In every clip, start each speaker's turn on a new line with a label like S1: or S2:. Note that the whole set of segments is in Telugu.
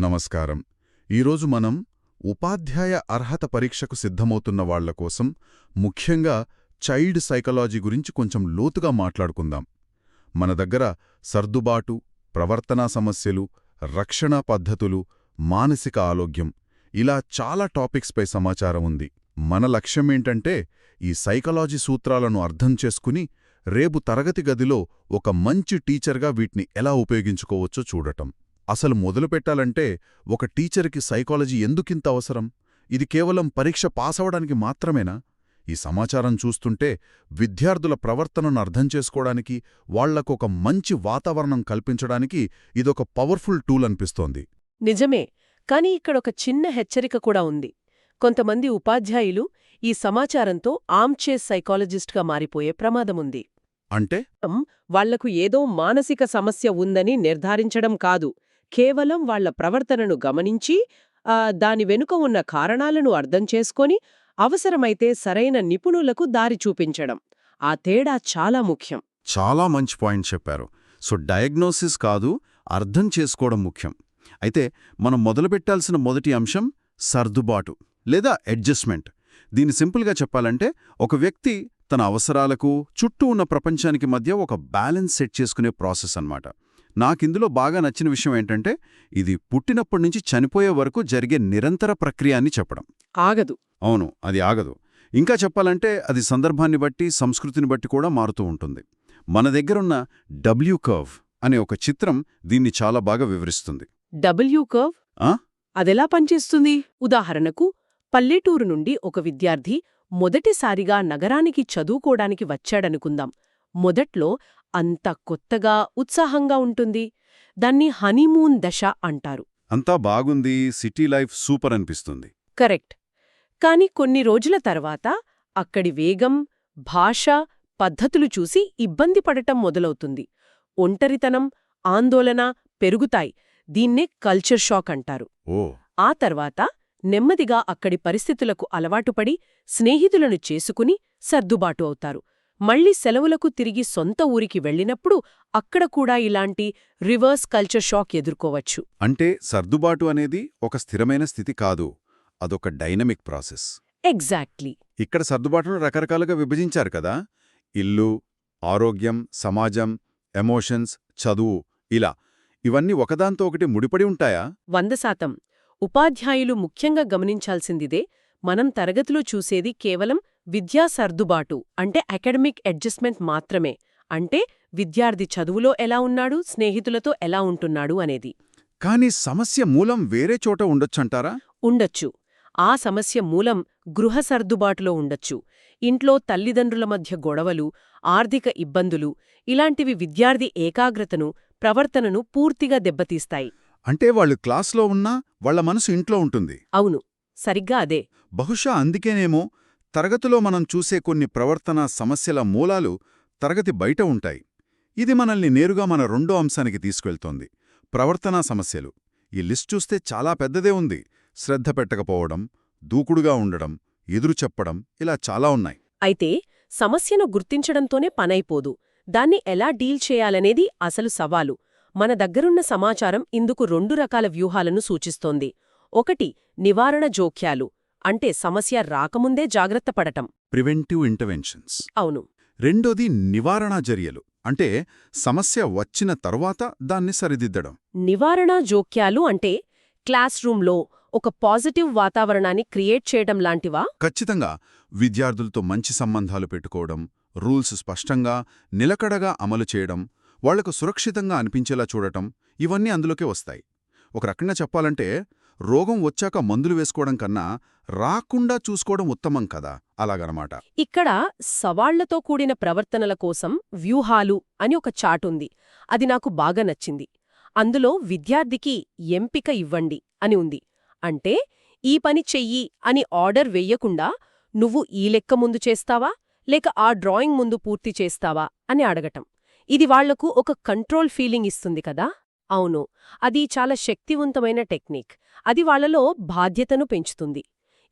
S1: నమస్కారం. ఈరోజు మనం ఉపాధ్యాయ అర్హత పరీక్షకు సిద్ధమవుతున్న వాళ్ల కోసం ముఖ్యంగా చైల్డ్ సైకాలజీ గురించి కొంచెం లోతుగా మాట్లాడుకుందాం. మన దగ్గర సర్దుబాటు, ప్రవర్తనా సమస్యలు, రక్షణా పద్ధతులు, మానసిక ఆరోగ్యం ఇలా చాలా టాపిక్స్పై సమాచారం ఉంది. మన లక్ష్యమేంటంటే ఈ సైకాలజీ సూత్రాలను అర్థం చేసుకుని రేపు తరగతి గదిలో ఒక మంచి టీచర్గా వీటిని ఎలా ఉపయోగించుకోవచ్చో చూడటం. అసలు మొదలుపెట్టాలంటే ఒక టీచర్కి సైకాలజీ ఎందుకింత అవసరం? ఇది కేవలం పరీక్ష పాసవడానికి మాత్రమేనా? ఈ సమాచారం చూస్తుంటే విద్యార్థుల ప్రవర్తనను అర్థం చేసుకోవడానికి, వాళ్లకొక మంచి వాతావరణం కల్పించడానికి ఇదొక పవర్ఫుల్ టూల్ అనిపిస్తోంది.
S2: నిజమే, కానీ ఇక్కడొక చిన్న హెచ్చరిక కూడా ఉంది. కొంతమంది ఉపాధ్యాయులు ఈ సమాచారంతో ఆర్మ్‌చైర్ సైకాలజిస్ట్గా మారిపోయే ప్రమాదముంది.
S1: అంటే
S2: వాళ్లకు ఏదో మానసిక సమస్య ఉందని నిర్ధారించడం కాదు, కేవలం వాళ్ల ప్రవర్తనను గమనించి దాని వెనుక ఉన్న కారణాలను అర్థం చేసుకొని అవసరమైతే సరైన నిపుణులకు దారి చూపించడం. ఆ తేడా చాలా ముఖ్యం.
S3: చాలా మంచి పాయింట్ చెప్పారు. సో డయాగ్నోసిస్ కాదు, అర్థం చేసుకోవడం ముఖ్యం. అయితే మనం మొదలుపెట్టాల్సిన మొదటి అంశం సర్దుబాటు లేదా అడ్జస్ట్మెంట్. దీన్ని సింపుల్గా చెప్పాలంటే ఒక వ్యక్తి తన అవసరాలకు, చుట్టూ ఉన్న ప్రపంచానికి మధ్య ఒక బ్యాలెన్స్ సెట్ చేసుకునే ప్రాసెస్ అన్నమాట. నాకిందులో బాగా నచ్చిన విషయం ఏంటంటే ఇది పుట్టినప్పటి నుంచి చనిపోయే వరకు జరిగే నిరంతర ప్రక్రియ అని చెప్పడం.
S2: ఆగదు.
S3: అవును, అది ఆగదు. ఇంకా చెప్పాలంటే అది సందర్భాన్ని బట్టి, సంస్కృతిని బట్టి కూడా మారుతూ ఉంటుంది. మన దగ్గరున్న డబ్ల్యూ కర్వ్ అనే ఒక చిత్రం దీన్ని చాలా బాగా వివరిస్తుంది.
S2: డబ్ల్యూ కర్వ్ అదెలా పనిచేస్తుంది? ఉదాహరణకు, పల్లెటూరు నుండి ఒక విద్యార్థి మొదటిసారిగా నగరానికి చదువుకోడానికి వచ్చాడనుకుందాం. మొదట్లో అంత కొత్తగా, ఉత్సాహంగా ఉంటుంది. దాన్ని హనీమూన్ దశ అంటారు.
S3: అంతా బాగుంది, సిటీ లైఫ్ సూపర్ అనిపిస్తుంది.
S2: కరెక్ట్. కాని కొన్ని రోజుల తర్వాత అక్కడి వేగం, భాష, పద్ధతులు చూసి ఇబ్బంది పడటం మొదలవుతుంది. ఒంటరితనం, ఆందోళన పెరుగుతాయి. దీన్నే కల్చర్ షాక్ అంటారు. ఆ తర్వాత నెమ్మదిగా అక్కడి పరిస్థితులకు అలవాటుపడి స్నేహితులను చేసుకుని సర్దుబాటు అవుతారు. మళ్లీ సెలవులకు తిరిగి సొంత ఊరికి వెళ్ళినప్పుడు అక్కడ కూడా ఇలాంటి రివర్స్ కల్చర్ షాక్ ఎదుర్కోవచ్చు.
S3: అంటే సర్దుబాటు అనేది ఒక స్థిరమైన స్థితి కాదు, అదొక డైనమిక్ ప్రాసెస్.
S2: ఎగ్జాక్ట్లీ.
S3: ఇక్కడ సర్దుబాటును రకరకాలుగా విభజించారు కదా. ఇల్లు, ఆరోగ్యం, సమాజం, ఎమోషన్స్, చదువు, ఇలా ఇవన్నీ ఒకదాంతో ఒకటి ముడిపడి ఉంటాయా?
S2: 100%. ఉపాధ్యాయులు ముఖ్యంగా గమనించాల్సిందిదే. మనం తరగతిలో చూసేది కేవలం విద్యా సర్దుబాటు అంటే అకాడమిక్ అడ్జస్ట్మెంట్ మాత్రమే. అంటే విద్యార్థి చదువులో ఎలా ఉన్నాడు, స్నేహితులతో ఎలా ఉంటున్నాడు అనేది.
S3: కానీ సమస్య మూలం వేరే చోట ఉండొచ్చంటారా?
S2: ఉండొచ్చు. ఆ సమస్య మూలం గృహ సర్దుబాటులో ఉండొచ్చు. ఇంట్లో తల్లిదండ్రుల మధ్య గొడవలు, ఆర్థిక ఇబ్బందులు ఇలాంటివి విద్యార్థి ఏకాగ్రతను, ప్రవర్తనను పూర్తిగా దెబ్బతీస్తాయి.
S3: అంటే వాళ్ళు క్లాస్లో ఉన్నా వాళ్ల మనసు ఇంట్లో ఉంటుంది.
S2: అవును, సరిగ్గా అదే.
S3: బహుశా అందుకేనేమో తరగతిలో మనం చూసే కొన్ని ప్రవర్తనా సమస్యల మూలాలు తరగతి బయట ఉంటాయి. ఇది మనల్ని నేరుగా మన రెండో అంశానికి తీసుకెళ్తోంది, ప్రవర్తనా సమస్యలు. ఈ లిస్ట్ చూస్తే చాలా పెద్దదే ఉంది. శ్రద్ధ పెట్టకపోవడం, దూకుడుగా ఉండడం, ఎదురు చెప్పడం, ఇలా చాలా ఉన్నాయి.
S2: అయితే సమస్యను గుర్తించడంతోనే పనైపోదు. దాన్ని ఎలా డీల్ చేయాలనేది అసలు సవాలు. మన దగ్గరున్న సమాచారం ఇందుకు 2 రకాల వ్యూహాలను సూచిస్తోంది. ఒకటి, నివారణ జోక్యాలు, అంటే సమస్య రాకముందే జాగ్రత్త పడటం.
S3: Preventive interventions.
S2: అవును.
S3: రెండోది నివారణా చర్యలు, అంటే సమస్య వచ్చిన తర్వాత దాన్ని సరిదిద్దడం.
S2: నివారణా జోక్యాలు అంటే క్లాస్ రూంలో ఒక పాజిటివ్ వాతావరణాన్ని క్రియేట్ చేయడం లాంటివా?
S3: ఖచ్చితంగా. విద్యార్థులతో మంచి సంబంధాలు పెట్టుకోవడం, రూల్స్ స్పష్టంగా, నిలకడగా అమలు చేయడం, వాళ్లకు సురక్షితంగా అనిపించేలా చూడటం, ఇవన్నీ అందులోకే వస్తాయి. ఒక రకంగా చెప్పాలంటే రోగం వచ్చాక మందులు వేసుకోవడం కన్నా రాకుండా చూసుకోవడం ఉత్తమం కదా, అలాగనమాట.
S2: ఇక్కడ సవాళ్లతో కూడిన ప్రవర్తనల కోసం వ్యూహాలు అని ఒక చాటుంది. అది నాకు బాగా నచ్చింది. అందులో విద్యార్థికి ఎంపిక ఇవ్వండి అని ఉంది. అంటే ఈ పని చెయ్యి అని ఆర్డర్ వెయ్యకుండా నువ్వు ఈ లెక్క ముందు చేస్తావా లేక ఆ డ్రాయింగ్ ముందు పూర్తి చేస్తావా అని అడగటం. ఇది వాళ్లకు ఒక కంట్రోల్ ఫీలింగ్ ఇస్తుంది కదా. అవును, అది చాలా శక్తివంతమైన టెక్నిక్. అది వాళ్లలో బాధ్యతను పెంచుతుంది.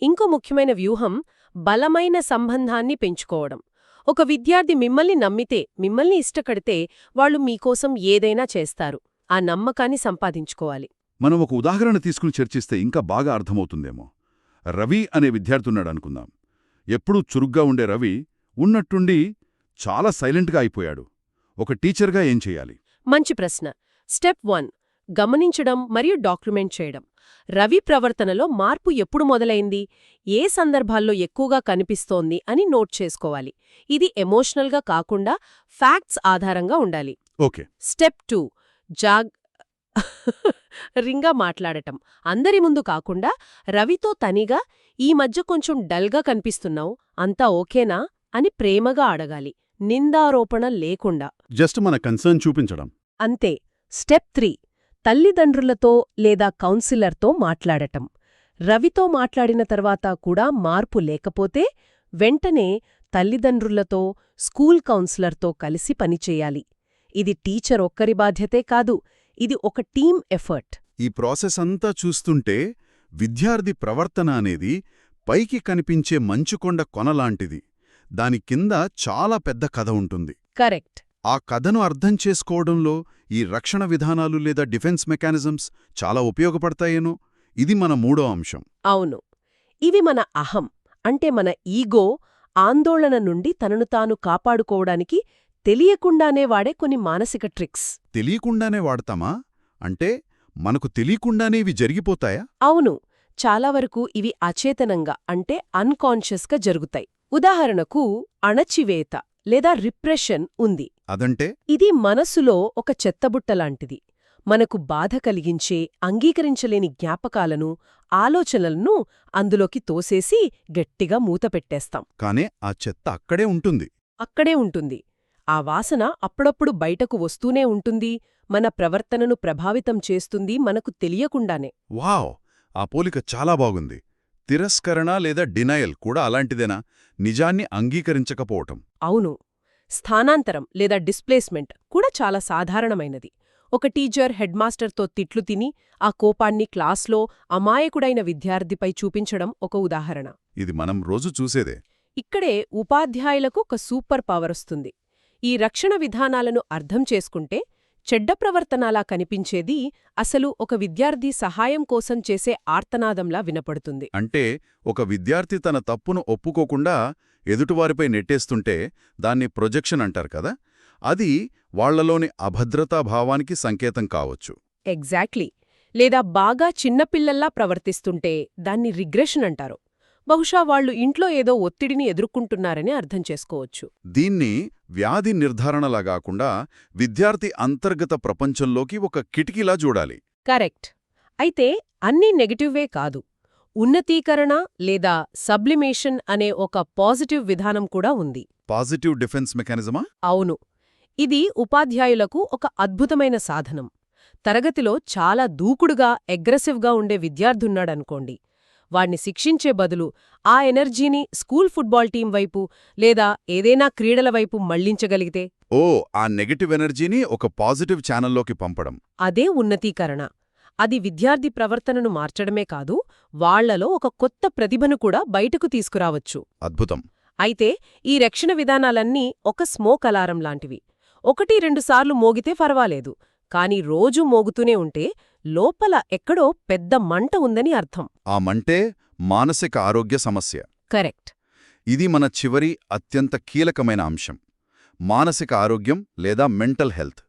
S2: ఇంకో ముఖ్యమైన వ్యూహం బలమైన సంబంధాన్ని పెంచుకోవడం. ఒక విద్యార్థి మిమ్మల్ని నమ్మితే, మిమ్మల్ని ఇష్టపడితే వాళ్ళు మీకోసం ఏదైనా చేస్తారు. ఆ నమ్మకాన్ని సంపాదించుకోవాలి.
S1: మనం ఒక ఉదాహరణ తీసుకుని చర్చిస్తే ఇంకా బాగా అర్థమవుతుందేమో. రవి అనే విద్యార్థి ఉన్నాడు అనుకుందాం. ఎప్పుడూ చురుగ్గా ఉండే రవి ఉన్నట్టుండి చాలా సైలెంట్గా అయిపోయాడు. ఒక టీచర్గా ఏం చెయ్యాలి?
S2: మంచి ప్రశ్న. స్టెప్ 1 గమనించడం మరియు డాక్యుమెంట్ చేయడం. రవి ప్రవర్తనలో మార్పు ఎప్పుడు మొదలైంది, ఏ సందర్భాల్లో ఎక్కువగా కనిపిస్తోంది అని నోట్ చేసుకోవాలి. ఇది ఎమోషనల్గా కాకుండా ఫ్యాక్ట్స్ ఆధారంగా ఉండాలి.
S1: ఓకే.
S2: స్టెప్ 2 రింగా మాట్లాడటం. అందరి ముందు కాకుండా రవితో తనిగా, ఈ మధ్య కొంచెం డల్గా కనిపిస్తున్నావు, అంతా ఓకేనా అని ప్రేమగా అడగాలి, నిందారోపణ లేకుండా.
S1: జస్ట్ మన కన్సర్న్ చూపించడం.
S2: అంతే. స్టెప్ 3 తల్లిదండ్రులతో లేదా కౌన్సిలర్తో మాట్లాడటం. రవితో మాట్లాడిన తర్వాత కూడా మార్పు లేకపోతే వెంటనే తల్లిదండ్రులతో, స్కూల్ కౌన్సిలర్తో కలిసి పనిచేయాలి. ఇది టీచర్ ఒక్కరి బాధ్యతే కాదు, ఇది ఒక టీమ్ ఎఫర్ట్.
S1: ఈ ప్రాసెస్ అంతా చూస్తుంటే విద్యార్థి ప్రవర్తన అనేది పైకి కనిపించే మంచుకొండ కొనలాంటిది. దాని కింద చాలా పెద్ద కథ ఉంటుంది.
S2: కరెక్ట్.
S1: ఆ కథను అర్థం చేసుకోవడంలో ఈ రక్షణ విధానాలు లేదా డిఫెన్స్ మెకానిజమ్స్ చాలా ఉపయోగపడతాయేనో. ఇది మన మూడో అంశం.
S2: అవును. ఇవి మన అహం, అంటే మన ఈగో, ఆందోళన నుండి తనను తాను కాపాడుకోవడానికి తెలియకుండానే వాడే కొన్ని మానసిక ట్రిక్స్.
S1: తెలియకుండానే వాడతామా? అంటే మనకు తెలియకుండానే ఇవి జరిగిపోతాయా?
S2: అవును. చాలా వరకు ఇవి అచేతనంగా, అంటే అన్కాన్షియస్గా జరుగుతాయి. ఉదాహరణకు అణచివేత లేదా రిప్రెషన్ ఉంది.
S1: అదంటే
S2: ఇది మనసులో ఒక చెత్తబుట్టలాంటిది. మనకు బాధ కలిగించే, అంగీకరించలేని జ్ఞాపకాలను, ఆలోచనలను అందులోకి తోసేసి గట్టిగా మూతపెట్టేస్తాం.
S1: కానే ఆ చెత్త అక్కడే ఉంటుంది.
S2: అక్కడే ఉంటుంది. ఆ వాసన అప్పుడప్పుడు బయటకు వస్తూనే ఉంటుంది, మన ప్రవర్తనను ప్రభావితం చేస్తుంది మనకు తెలియకుండానే.
S1: వావ్! ఆ పోలిక చాలా బాగుంది. తిరస్కరణ లేదా డినయల్ కూడా అలాంటిదేనా? నిజాన్ని అంగీకరించకపోవటం.
S2: అవును. స్థానాంతరం లేదా డిస్ప్లేస్మెంట్ కూడా చాలా సాధారణమైనది. ఒక టీచర్ హెడ్మాస్టర్తో తిట్లు తిని ఆ కోపాన్ని క్లాస్లో అమాయకుడైన విద్యార్థిపై చూపించడం ఒక ఉదాహరణ.
S1: ఇది మనం రోజు చూసేదే.
S2: ఇక్కడే ఉపాధ్యాయులకు ఒక సూపర్ పవరొస్తుంది. ఈ రక్షణ విధానాలను అర్థం చేసుకుంటే చెడ్డ ప్రవర్తనలా కనిపించేది అసలు ఒక విద్యార్థి సహాయం కోసం చేసే ఆర్తనాదంలా వినపడుతుంది.
S1: అంటే ఒక విద్యార్థి తన తప్పును ఒప్పుకోకుండా ఎదుటివారిపై నెట్టేస్తుంటే దాన్ని ప్రొజెక్షన్ అంటారు కదా, అది వాళ్లలోని అభద్రతాభావానికి సంకేతం కావచ్చు.
S2: ఎగ్జాక్ట్లీ. లేదా బాగా చిన్నపిల్లల్లా ప్రవర్తిస్తుంటే దాన్ని రిగ్రెషన్ అంటారు. బహుశా వాళ్లు ఇంట్లో ఏదో ఒత్తిడిని ఎదుర్కొంటున్నారని అర్థం చేసుకోవచ్చు.
S1: దీన్ని వ్యాధి నిర్ధారణలా కాకుండా విద్యార్థి అంతర్గత ప్రపంచంలోకి ఒక కిటికీలా చూడాలి.
S2: కరెక్ట్. అయితే అన్నీ నెగటివ్వే కాదు. ఉన్నతీకరణ లేదా సబ్లిమేషన్ అనే ఒక పాజిటివ్ విధానం కూడా ఉంది.
S1: పాజిటివ్ డిఫెన్స్ మెకానిజమా?
S2: అవును. ఇది ఉపాధ్యాయులకు ఒక అద్భుతమైన సాధనం. తరగతిలో చాలా దూకుడుగా, అగ్రెసివ్గా ఉండే విద్యార్థున్నాడనుకోండి. వాణ్ణి శిక్షించే బదులు ఆ ఎనర్జీని స్కూల్ ఫుట్బాల్ టీం వైపు లేదా ఏదైనా క్రీడల వైపు మళ్లించగలిగితే,
S1: ఆ నెగటివ్ ఎనర్జీని ఒక పాజిటివ్ ఛానల్లోకి పంపడం.
S2: అదే ఉన్నతీకరణ. అది విద్యార్థి ప్రవర్తనను మార్చడమే కాదు, వాళ్లలో ఒక కొత్త ప్రతిభను కూడా బయటకు తీసుకురావచ్చు.
S1: అద్భుతం.
S2: అయితే ఈ రక్షణ విధానాలన్నీ ఒక స్మోక్ అలారం లాంటివి. 1-2 సార్లు మోగితే పర్వాలేదు, కాని రోజూ మోగుతూనే ఉంటే లోపల ఎక్కడో పెద్ద మంట ఉందని అర్థం.
S1: ఆ మంటే మానసిక ఆరోగ్య సమస్య.
S2: కరెక్ట్.
S1: ఇది మన చివరి అత్యంత కీలకమైన అంశం, మానసిక ఆరోగ్యం లేదా మెంటల్ హెల్త్.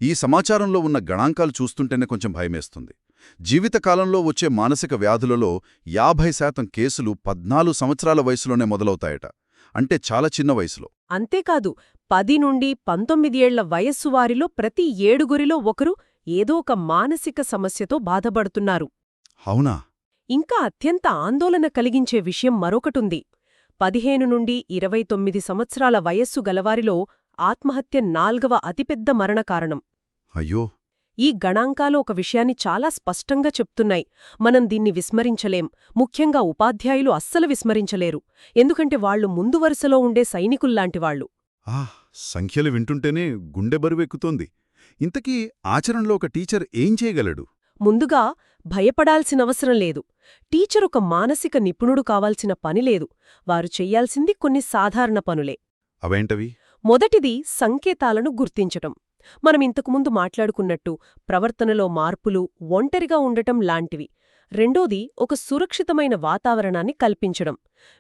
S1: ఈ సమాచారంలో ఉన్న గణాంకాలు చూస్తుంటేనే కొంచెం భయమేస్తుంది. జీవితకాలంలో వచ్చే మానసిక వ్యాధులలో 50% కేసులు 14 సంవత్సరాల వయసులోనే మొదలవుతాయట. అంటే చాలా చిన్న వయసులో.
S2: అంతేకాదు, 10 నుండి 19 ఏళ్ల వయస్సు వారిలో ప్రతి 7గురిలో ఒకరు ఏదో ఒక మానసిక సమస్యతో బాధపడుతున్నారు.
S1: అవునా?
S2: ఇంకా అత్యంత ఆందోళన కలిగించే విషయం మరొకటుంది. 15 నుండి 29 సంవత్సరాల వయస్సు గలవారిలో ఆత్మహత్య 4వ అతిపెద్ద మరణ కారణం.
S1: అయ్యో!
S2: ఈ గణాంకాలు ఒక విషయాన్ని చాలా స్పష్టంగా చెప్తున్నాయి. మనం దీన్ని విస్మరించలేం. ముఖ్యంగా ఉపాధ్యాయులు అస్సలు విస్మరించలేరు. ఎందుకంటే వాళ్లు ముందు వరుసలో ఉండే సైనికుల్లాంటివాళ్లు.
S1: సంఖ్యలు వింటుంటేనే గుండె బరువెక్కుతోంది. ఇంతకీ ఆచరణలో ఒక టీచర్ ఏం చేయగలడు?
S2: ముందుగా భయపడాల్సినవసరం లేదు. టీచర్ ఒక మానసిక నిపుణుడు కావాల్సిన పనిలేదు. వారు చెయ్యాల్సింది కొన్ని సాధారణ పనులే.
S1: అవేంటవి?
S2: మొదటిది సంకేతాలను గుర్తించటం. మనం ఇంతకుముందు మాట్లాడుకున్నట్టు ప్రవర్తనలో మార్పులు, ఒంటరిగా ఉండటం లాంటివి. రెండోది, ఒక సురక్షితమైన వాతావరణాన్ని కల్పించడం.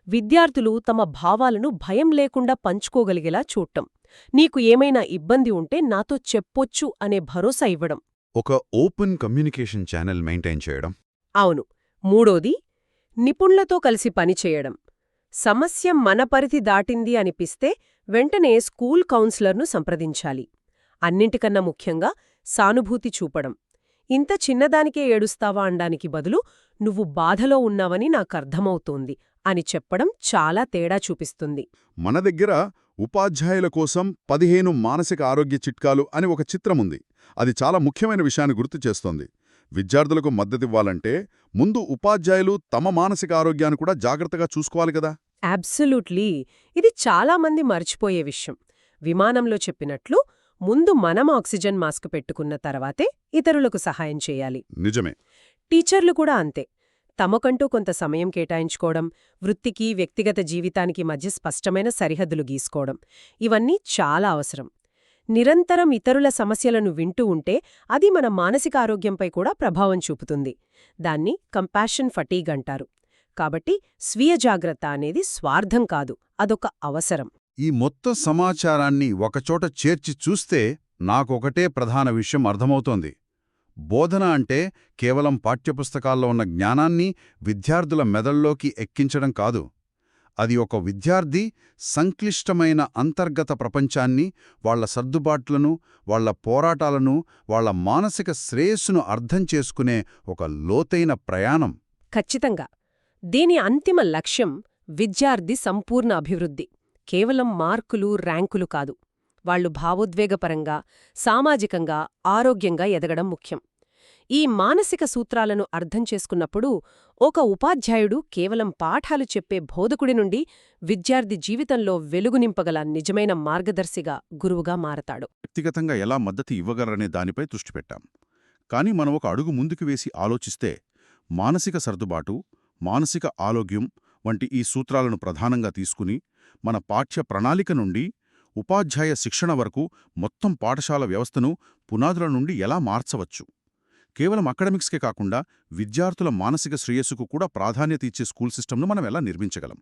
S2: విద్యార్థులు తమ భావాలను భయం లేకుండా పంచుకోగలిగేలా చూడటం. నీకు ఏమైనా ఇబ్బంది ఉంటే నాతో చెప్పొచ్చు అనే భరోసా ఇవ్వడం.
S1: ఒక ఓపెన్ కమ్యూనికేషన్ ఛానల్ మెయింటైన్ చేయడం.
S2: అవును. మూడోది, నిపుణులతో కలిసి పనిచేయడం. సమస్య మన పరిధి దాటింది అనిపిస్తే వెంటనే స్కూల్ కౌన్సిలర్ను సంప్రదించాలి. అన్నింటికన్నా ముఖ్యంగా సానుభూతి చూపడం. ఇంత చిన్నదానికే ఏడుస్తావా అనడానికి బదులు, నువ్వు బాధలో ఉన్నావని నాకర్థమవుతోంది అని చెప్పడం చాలా తేడా చూపిస్తుంది.
S1: మన దగ్గర ఉపాధ్యాయుల కోసం 15 మానసిక ఆరోగ్య చిట్కాలు అని ఒక చిత్రముంది. అది చాలా ముఖ్యమైన విషయాన్ని గుర్తు చేస్తోంది. విద్యార్థులకు మద్దతివ్వాలంటే ముందు ఉపాధ్యాయులు తమ మానసిక ఆరోగ్యాన్ని కూడా జాగ్రత్తగా చూసుకోవాలి కదా.
S2: అబ్సల్యూట్లీ. ఇది చాలామంది మర్చిపోయే విషయం. విమానంలో చెప్పినట్లు, ముందు మనం ఆక్సిజన్ మాస్క్ పెట్టుకున్న తర్వాతే ఇతరులకు సహాయం చేయాలి.
S1: నిజమే.
S2: టీచర్లు కూడా అంతే. తమకంటూ కొంత సమయం కేటాయించుకోవడం, వృత్తికి వ్యక్తిగత జీవితానికి మధ్య స్పష్టమైన సరిహద్దులు గీసుకోవడం, ఇవన్నీ చాలా అవసరం. నిరంతరం ఇతరుల సమస్యలను వింటూ ఉంటే అది మన మానసిక ఆరోగ్యంపై కూడా ప్రభావం చూపుతుంది. దాన్ని కంపాషన్ ఫటీగ్ అంటారు. కాబట్టి స్వీయ జాగ్రత్త అనేది స్వార్థం కాదు, అదొక అవసరం.
S3: ఈ మొత్తం సమాచారాన్ని ఒకచోట చేర్చి చూస్తే నాకొకటే ప్రధాన విషయం అర్థమవుతోంది. బోధన అంటే కేవలం పాఠ్యపుస్తకాల్లో ఉన్న జ్ఞానాన్ని విద్యార్థుల మెదళ్లోకి ఎక్కించడం కాదు. అది ఒక విద్యార్థి సంక్లిష్టమైన అంతర్గత ప్రపంచాన్ని, వాళ్ల సర్దుబాట్లను, వాళ్ల పోరాటాలను, వాళ్ల మానసిక శ్రేయస్సును అర్థం చేసుకునే ఒక లోతైన ప్రయాణం.
S2: ఖచ్చితంగా. దీని అంతిమ లక్ష్యం విద్యార్థి సంపూర్ణ అభివృద్ధి. కేవలం మార్కులు, ర్యాంకులు కాదు. వాళ్లు భావోద్వేగపరంగా, సామాజికంగా, ఆరోగ్యంగా ఎదగడం ముఖ్యం. ఈ మానసిక సూత్రాలను అర్థం చేసుకున్నప్పుడు ఒక ఉపాధ్యాయుడు కేవలం పాఠాలు చెప్పే బోధకుడి నుండి విద్యార్థి జీవితంలో వెలుగు నింపగల నిజమైన మార్గదర్శిగా, గురువుగా మారతాడు.
S3: వ్యక్తిగతంగా ఎలా మద్దతు ఇవ్వగలరనే దానిపై దృష్టి పెట్టాం. కానీ మనం ఒక అడుగు ముందుకు వేసి ఆలోచిస్తే, మానసిక సర్దుబాటు, మానసిక ఆరోగ్యం వంటి ఈ సూత్రాలను ప్రధానంగా తీసుకుని మన పాఠ్య ప్రణాళిక నుండి ఉపాధ్యాయ శిక్షణ వరకు మొత్తం పాఠశాల వ్యవస్థను పునాదుల నుండి ఎలా మార్చవచ్చు. కేవలం అకాడమిక్స్కే కాకుండా విద్యార్థుల మానసిక శ్రేయస్సుకు కూడా ప్రాధాన్యత ఇచ్చే స్కూల్ సిస్టమ్ను మనం ఎలా నిర్మించగలం.